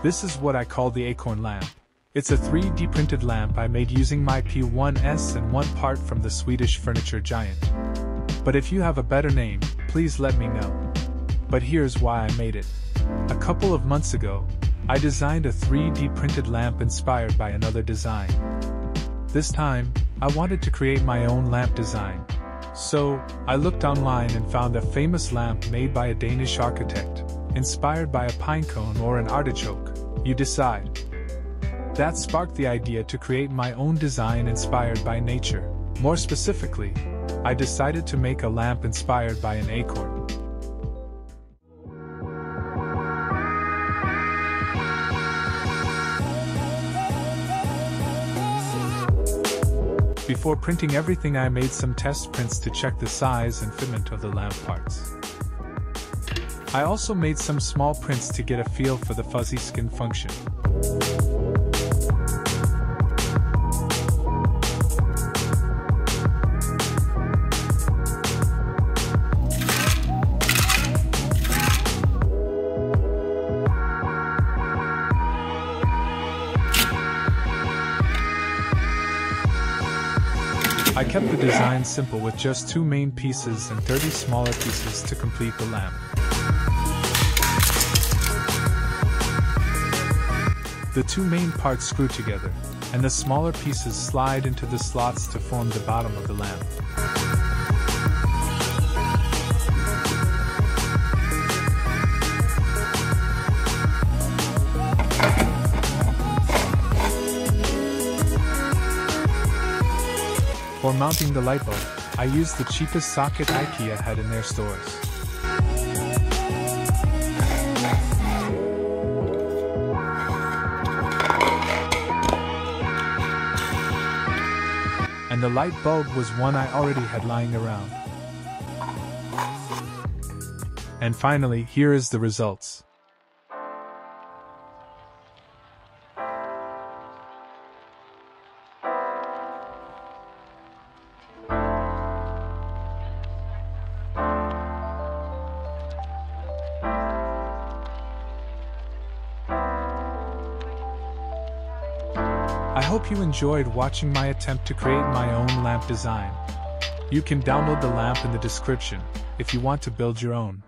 This is what I call the Acorn lamp. It's a 3D printed lamp I made using my P1S and one part from the Swedish furniture giant. But if you have a better name, please let me know. But here's why I made it. A couple of months ago, I designed a 3D printed lamp inspired by another design. This time, I wanted to create my own lamp design. So, I looked online and found a famous lamp made by a Danish architect, inspired by a pine cone or an artichoke. You decide. That sparked the idea to create my own design inspired by nature. More specifically, I decided to make a lamp inspired by an acorn. Before printing everything, I made some test prints to check the size and fitment of the lamp parts. I also made some small prints to get a feel for the fuzzy skin function. I kept the design simple with just 2 main pieces and 30 smaller pieces to complete the lamp. The 2 main parts screw together, and the smaller pieces slide into the slots to form the bottom of the lamp. For mounting the light bulb, I used the cheapest socket IKEA had in their stores. And the light bulb was one I already had lying around. And finally, here is the results. I hope you enjoyed watching my attempt to create my own lamp design. You can download the lamp in the description if you want to build your own.